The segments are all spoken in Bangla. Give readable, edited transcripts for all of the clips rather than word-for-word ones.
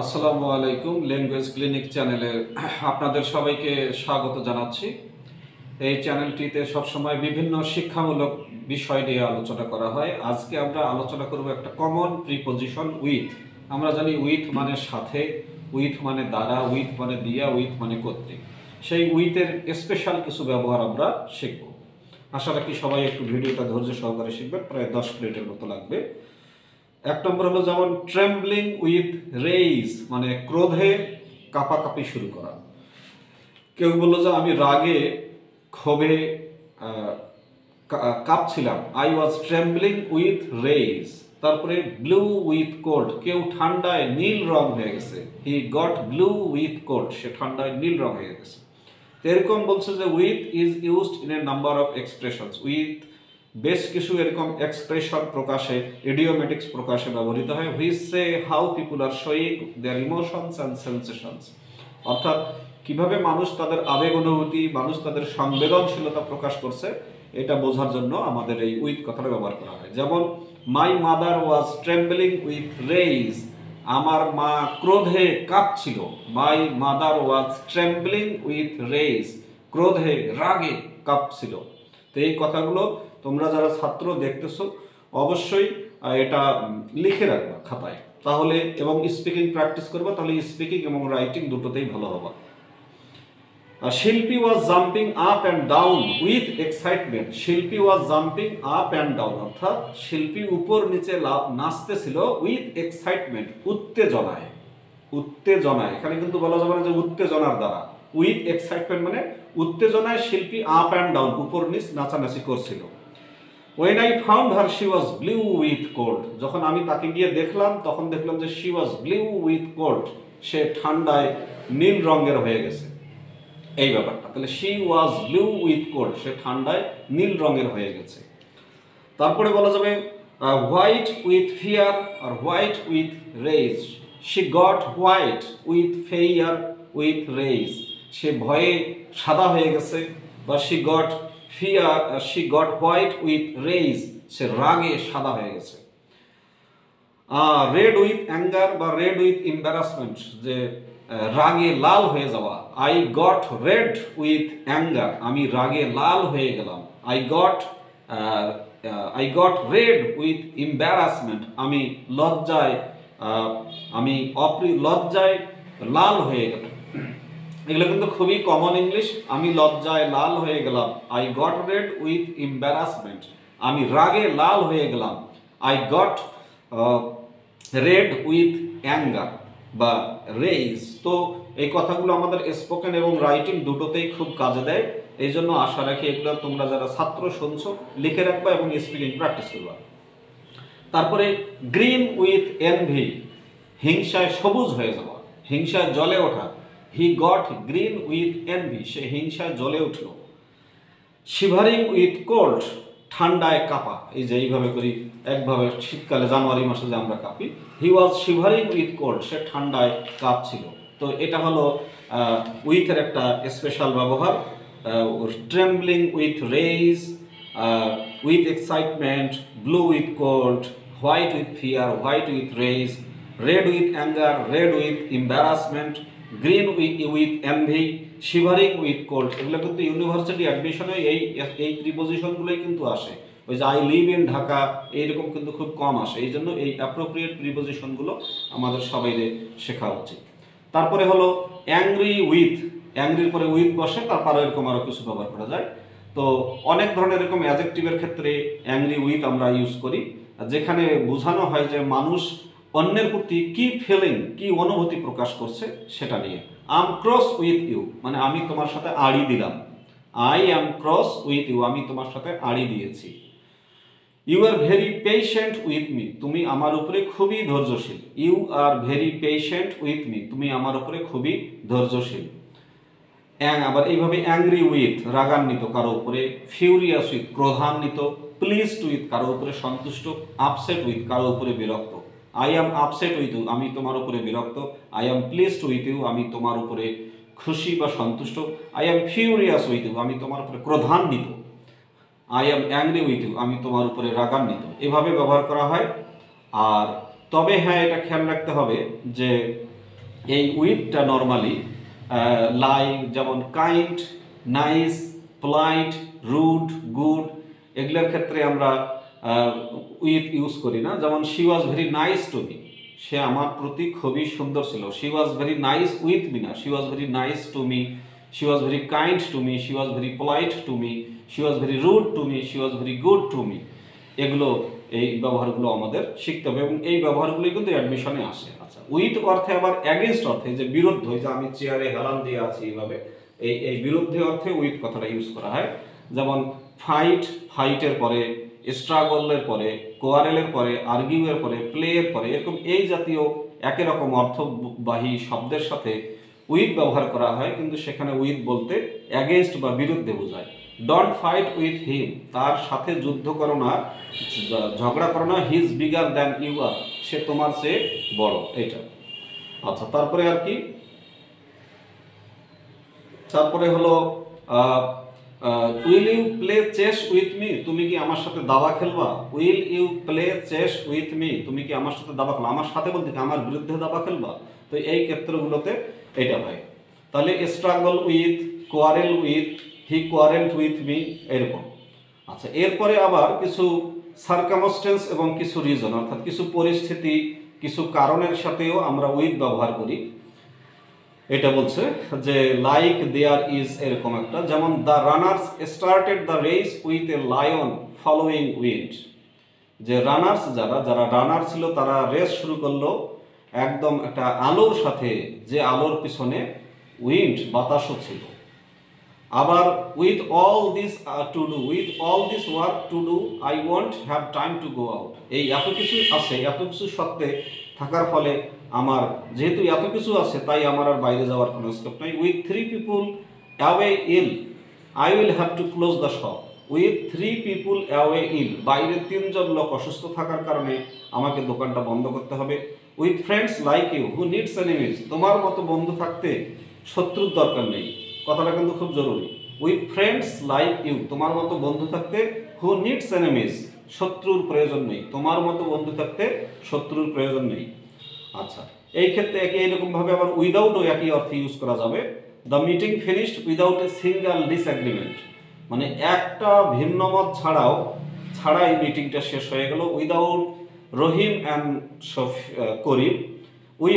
আসসালামু আলাইকুম। ল্যাঙ্গুয়েজ ক্লিনিক চ্যানেলে আপনাদের সবাইকে স্বাগত জানাচ্ছি। এই চ্যানেলটিতে সবসময় বিভিন্ন শিক্ষামূলক বিষয় নিয়ে আলোচনা করা হয়। আজকে আমরা আলোচনা করব একটা কমন প্রিপজিশন উইথ। আমরা জানি উইথ মানে সাথে, উইথ মানে দ্বারা, উইথ মানে দিয়া, উইথ মানে কর্তৃক। সেই উইথের স্পেশাল কিছু ব্যবহার আমরা শিখব। আশা রাখি সবাই একটু ভিডিওটা ধৈর্য সহকারে শিখবেন, প্রায় 10 মিনিটের মতো লাগবে। এক নম্বর হলো যেমন ট্রেম্বলিং উইথ রেইজ, মানে ক্রোধে কাঁপাকাঁপি শুরু করা। কেউ বললো যে আমি রাগে ক্ষোভে কাঁপছিলাম, I was trembling with rage. তারপরে ব্লু উইথ কোল্ড, কেউ ঠান্ডায় নীল রং হয়ে গেছে, he got blue with cold, সে ঠান্ডায় নীল রং হয়ে গেছে। এরকম বলছে যে with is used in a number of expressions, with বেশ কিছু এরকম এক্সপ্রেশন প্রকাশে, ইডিওমেটিক্স প্রকাশে ব্যবহৃত হয়। Which say how people are showing their emotions and sensations, অর্থাৎ কিভাবে মানুষ তাদের আবেগ অনুভূতি, মানুষ তাদের সংবেদনশীলতা প্রকাশ করছে, এটা বোঝার জন্য আমাদের এই উইথ কথাটা ব্যবহার করা হয়। যেমন my mother was trembling with rage, আমার মা ক্রোধে কাঁপছিল। My mother was trembling with rage, ক্রোধে রাগে কাঁপছিল। তো এই কথাগুলো তোমরা যারা ছাত্র দেখতেছো অবশ্যই এটা লিখে রাখবা খাতায়, তাহলে এবং স্পিকিং প্র্যাকটিস করবা, তাহলে স্পিকিং এবং রাইটিং দুটোতেই ভালো হবে। Shilpi was jumping up and down with excitement, Shilpi was jumping up and down, অর্থাৎ শিল্পী উপর নিচে নাচতেছিল উইথ এক্সাইটমেন্ট, উত্তেজনায়। উত্তেজনায় এখানে কিন্তু বলা যাবে না যে উত্তেজনার দ্বারা, উইথ এক্সাইটমেন্ট মানে উত্তেজনায় শিল্পী আপ অ্যান্ড ডাউন, উপর নিচ নাচানাচি করছিল। When I found her, she was blue with cold, যখন আমি তাকে গিয়ে দেখলাম তখন দেখলাম যে she was blue with cold, সে ঠান্ডায় নীল রঙের হয়ে গেছে। এই ব্যাপারটা তাহলে she was blue with cold, সে ঠান্ডায় নীল রঙের হয়ে গেছে। তারপরে বলা যাবে হোয়াইট উইথ ফিয়ার আর white with rage, she got white with fear with rage, সে ভয়ে সাদা হয়ে গেছে, বা she got fear, she got white with rage, সে রাগে সাদা হয়ে গেছে। রেড উইথ অ্যাঙ্গার বা রেড উইথ এম্বারাসমেন্ট, যে রাগে লাল হয়ে যাওয়া। I got red with anger, আমি রাগে লাল হয়ে গেলাম। I got red with embarrassment, আমি লজ্জায় লজ্জায় লাল হয়ে গেলাম। এগুলো কিন্তু খুবই কমন ইংলিশ। আমি লজ্জায় লাল হয়ে গেলাম, I got red with embarrassment, আমি রাগে লাল হয়ে গেলাম। I got red with anger বা রেইজ। তো এই কথাগুলো আমাদের স্পোকেন এবং রাইটিং দুটোতেই খুব কাজে দেয়। এই জন্য আশা রাখি এগুলো তোমরা যারা ছাত্র শুনছো লিখে রাখবা এবং স্পিকিং প্র্যাকটিস করবা। তারপরে গ্রিন উইথ এনভি, হিংসায় সবুজ হয়ে যাওয়া, হিংসায় জ্বলে ওঠা। He got green with envy, সে হিংসায় জ্বলে উঠল। শিভারিং উইথ কোল্ড, ঠান্ডায় কাঁপা। এই যে এইভাবে করি, একভাবে শীতকালে জানুয়ারি মাসে যে আমরা কাঁপি। He was shivering with cold, সে ঠান্ডায় কাঁপছিল। তো এটা হলো উইথের একটা স্পেশাল ব্যবহার। Trembling with rage, with excitement, blue with cold, white with fear, white with rage, red with anger, red with embarrassment, green with envy, shivering with cold. এগুলো কিন্তু ইউনিভার্সিটি অ্যাডমিশনে এই প্রিপোজিশনগুলোই কিন্তু আসে। ওই যে আই লিভ ইন ঢাকা এইরকম কিন্তু খুব কম আসে। এই জন্য এই অ্যাপ্রোপ্রিয়েট প্রিপোজিশনগুলো আমাদের সবাইকে শেখা উচিত। তারপরে হলো অ্যাংরি উইথ, অ্যাংরির পরে উইথ বসে, তারপরে এরকম আরও কিছু ব্যবহার করা যায়। তো অনেক ধরনের এরকম অ্যাডজেক্টিভের ক্ষেত্রে অ্যাংরি উইথ আমরা ইউজ করি, যেখানে বোঝানো হয় যে মানুষ অন্যের প্রতি কি ফিলিং, কি অনুভূতি প্রকাশ করছে সেটা নিয়ে। I am cross with you, মানে আমি তোমার সাথে আড়ি দিলাম। I am cross with you, আমি তোমার সাথে আড়ি দিয়েছি। You are very patient with me, তুমি আমার উপরে খুবই ধৈর্যশীল। You are very patient with me, তুমি আমার উপরে খুবই ধৈর্যশীল। আবার এইভাবে অ্যাংরি উইথ, রাগান্বিত কারো উপরে। ফিউরিয়াস উইথ, ক্রোধান্বিত। প্লিজড উইথ, কারো উপরে সন্তুষ্ট। আপসেট উইথ, কারো উপরে বিরক্ত। I am upset with you, আমি তোমার উপরে বিরক্ত। I am pleased with you, আমি তোমার উপরে খুশি বা সন্তুষ্ট। I am furious with you, আমি তোমার উপরে ক্রোধান্বিত। I am angry with you, আমি তোমার উপরে রাগান্বিত। এভাবে ব্যবহার করা হয়। আর তবে হ্যাঁ, এটা খেয়াল রাখতে হবে যে এই উইথটা নর্মালি লাইক যেমন kind, nice, polite, rude, good এগুলোর ক্ষেত্রে আমরা উইথ ইউজ করি না। যেমন she was very nice to me, সে আমার প্রতি খুবই সুন্দর ছিল। She was very nice with me না, she was very nice to me, she was very kind to me, she was very polite to me, she was very rude to me, she was very good to me. এগুলো এই ব্যবহারগুলো আমাদের শিখতে হবে এবং এই ব্যবহারগুলোই কিন্তু অ্যাডমিশনে আসে। আচ্ছা, উইথ অর্থে আবার অ্যাগেনস্ট অর্থে, যে বিরুদ্ধ, যে আমি চেয়ারে হেলান দিয়ে আছি এইভাবে, এই বিরুদ্ধে অর্থে উইথ কথাটা ইউজ করা হয়। যেমন ফাইট, ফাইটের পরে, স্ট্রাগলের পরে, কোয়ারেলের পরে, আর্গিউয়ের পরে, প্লেয়ের পরে, এরকম এই জাতীয় একই রকম অর্থবাহী শব্দের সাথে উইথ ব্যবহার করা হয়, কিন্তু সেখানে উইথ বলতে অ্যাগেনস্ট বা বিরুদ্ধে বোঝায়। ডোন্ট ফাইট উইথ হিম, তার সাথে যুদ্ধ করো না, ঝগড়া করো না। He is bigger than you are, সে তোমার চেয়ে বড়, এইটা। আচ্ছা, তারপরে আর কি, তারপরে হলো will you play chess with me, তুমি কি আমার সাথে দাবা খেলবা? Will you play chess with me, তুমি কি আমার সাথে দাবা খেলবা? আমার সাথে বলতে কি আমার বিরুদ্ধে দাবা খেলবা? তো এই ক্ষেত্রগুলোতে এটা হয়। তাহলে struggle with, quarrel with, he কোয়ারেলড with me, এরকম। আচ্ছা, এরপরে আবার কিছু সার্কামস্টেন্স এবং কিছু রিজন, অর্থাৎ কিছু পরিস্থিতি, কিছু কারণের সাথেও আমরা উইথ ব্যবহার করি। এটা বলছে যে লাইক দেয়ার ইজ, এরকম একটা, যেমন the runners started the race with a lion following wind, যে রানার্স যারা রানার ছিল তারা রেস শুরু করলো একদম একটা আলোর সাথে, যে আলোর পিছনে উইন্ড, বাতাসও ছিল। আবার with all this to do, with all this work to do I won't have time to go out, এই এত কিছু আছে, এত কিছু সত্ত্বে থাকার ফলে আমার, যেহেতু এত কিছু আছে তাই আমার আর বাইরে যাওয়ার কোনো স্কোপ নাই। With 3 people away ill I will have to close the shop, with 3 people away ill, বাইরে 3 জন লোক অসুস্থ থাকার কারণে আমাকে দোকানটা বন্ধ করতে হবে। With friends like you who needs enemies, তোমার মতো বন্ধু থাকতে শত্রুর দরকার নেই, কথাটা কিন্তু খুব জরুরি। উইথ ফ্রেন্ডস লাইক ইউ, তোমার মতো বন্ধু থাকতে, হু নিডস এনিমিজ, শত্রুর প্রয়োজন নেই, তোমার মতো বন্ধু থাকতে শত্রুর প্রয়োজন নেই। আচ্ছা, এই ক্ষেত্রে এইরকমভাবে আবার উইদাউটও একই অর্থে ইউজ করা যাবে। The meeting finished without a single disagreement, মানে একটা ভিন্নমত ছাড়াই মিটিংটা শেষ হয়ে গেল। Without Rahim and Karim we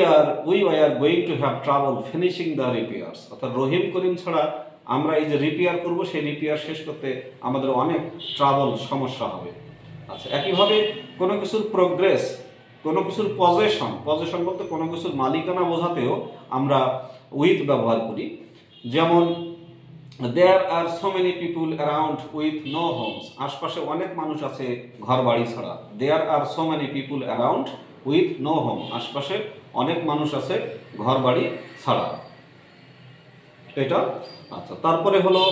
are going to have trouble finishing the repairs, অর্থাৎ রহিম করিম ছাড়া আমরা এই যে রিপেয়ার করব, সেই রিপেয়ার শেষ করতে আমাদের অনেক ট্রাবল, সমস্যা হবে। আচ্ছা, একইভাবে কোনো কিছুর প্রোগ্রেস, কোনো কিছুর পজেশন বলতে কোনো কিছুর মালিকানা বোঝাতেও আমরা উইথ ব্যবহার করি। যেমন there are so many people around with no homes, আশপাশে অনেক মানুষ আছে ঘর বাড়ি ছাড়া। There are so many people around with no home, আশপাশে অনেক মানুষ আছে ঘর বাড়ি ছাড়া, এটা। আচ্ছা, তারপরে হলো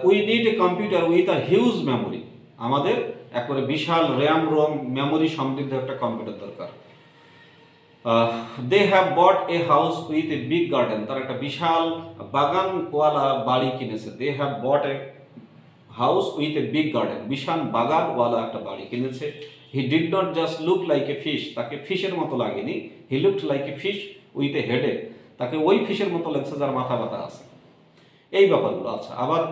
we need a computer with a huge memory, আমাদের একবারে বিশাল র্যাম রোম মেমোরি সমৃদ্ধ একটা কম্পিউটার দরকার। They have bought a house with a big garden, তার একটা বিশাল বাগানওয়ালা বাড়ি কিনেছে। They have bought a house with a big garden, বিশাল বাগানওয়ালা একটা বাড়ি কিনেছে। He did not just look like a fish, তাকে ফিশের মতো লাগেনি। He looked like a fish with a headache, তাকে ওই ফিশের মতো লাগছে যার মাথা ব্যথা আছে, এই ব্যাপারগুলো। আচ্ছা, আবার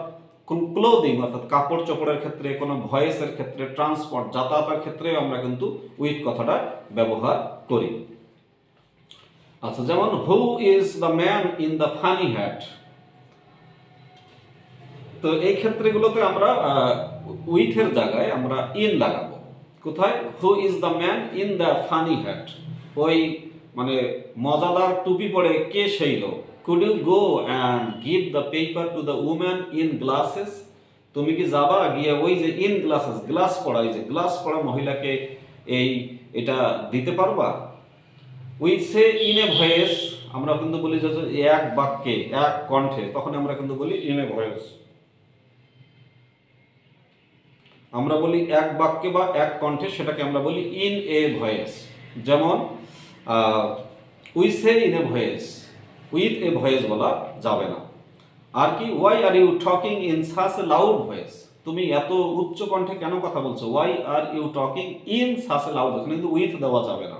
ক্লোদিং অর্থাৎ কাপড় চোপড়ের ক্ষেত্রে, কোনো ভয়েসের ক্ষেত্রে, ট্রান্সপোর্ট যাতায়াতের ক্ষেত্রে আমরা কিন্তু উইথ কথাটা ব্যবহার করি। আচ্ছা, যেমন who is the man in the funny hat, তো এই ক্ষেত্রগুলোতে আমরা উইথের জায়গায় আমরা ইন লাগাবো। কোথায়? Who is the man in the funny hat, ওই মানে মজাদার টুপি পরে কে সেই লোক। Could you go and give the paper to the woman in glasses, তুমি কি যাবা গিয়ে ওই যে ইন গ্লাসেস, গ্লাস পড়া, এই যে গ্লাস পড়া মহিলাকে এটা দিতে পারবা? We say in a voice, আমরা কিন্তু বলি যে এক বাক্যে, এক কণ্ঠে, তখন আমরা কিন্তু বলি ইন এ ভয়েস। আমরা বলি এক বাক্যে বা এক কণ্ঠে, সেটাকে আমরা বলি ইন এ ভয়েস। যেমন we say in a voice, with a voice বলা যাবে না। আর কি, why are you talking in such a loud voice, তুমি এত উচ্চ কণ্ঠে কেন কথা বলছো? Why are you talking in such a loud voice, কিন্তু উইথ দেওয়া যাবে না।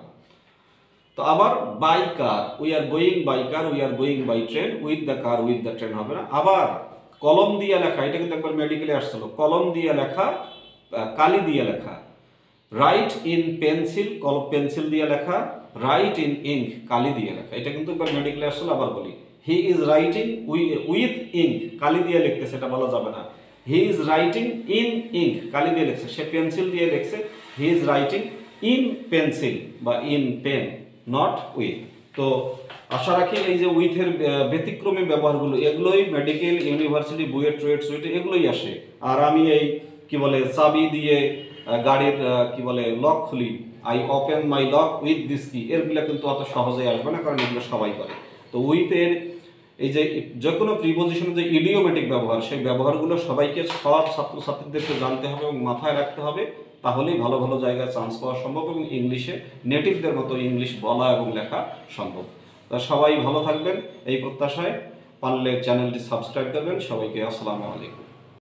তো আবার by car, we are going by car, we are going by train, with the car, with the train হবে না। আবার কলম দিয়ে লেখা, এটা কিন্তু একবার মেডিকেলে আসছিল, কলম দিয়ে লেখা, কালি দিয়ে লেখা। রাইট ইন পেন্সিল, পেন্সিল দিয়ে লেখা। রাইট ইন ইঙ্ক, কালি দিয়ে লেখা। এটা কিন্তু একবার মেডিকেলে আসছিল। আবার বলি, he is writing with ink, কালি দিয়ে লিখতেছে, এটা বলা যাবে না। He is writing in ink, কালি দিয়ে লিখছে, সে পেন্সিল দিয়ে লিখছে। He is writing in pencil বা ইন পেন, নট উইথ। তো আশা রাখি এই যে উইথের ব্যতিক্রমী ব্যবহারগুলো, এগুলোই মেডিকেল, ইউনিভার্সিটি, বুয়েট, ট্রেড, সুইট এগুলোই আসে। আর আমি এই কি বলে চাবি দিয়ে গাড়ির কি বলে লক খুলি, I open my lock with this কি, এরগুলো কিন্তু অত সহজে আসবে না, কারণ এগুলো সবাই করে। তো উইথের এই যে কোনো প্রিপোজিশনের যে ইডিওমেটিক ব্যবহার, সেই ব্যবহারগুলো সবাইকে, সব ছাত্রছাত্রীদেরকে জানতে হবে এবং মাথায় রাখতে হবে। তাহলেই ভালো ভালো জায়গায় চান্স পাওয়া সম্ভব এবং ইংলিশে নেটিভদের মতো ইংলিশ বলা এবং লেখা সম্ভব। তা সবাই ভালো থাকবেন এই প্রত্যাশায়, পারলে চ্যানেলটি সাবস্ক্রাইব করবেন। সবাইকে আসসালামু আলাইকুম।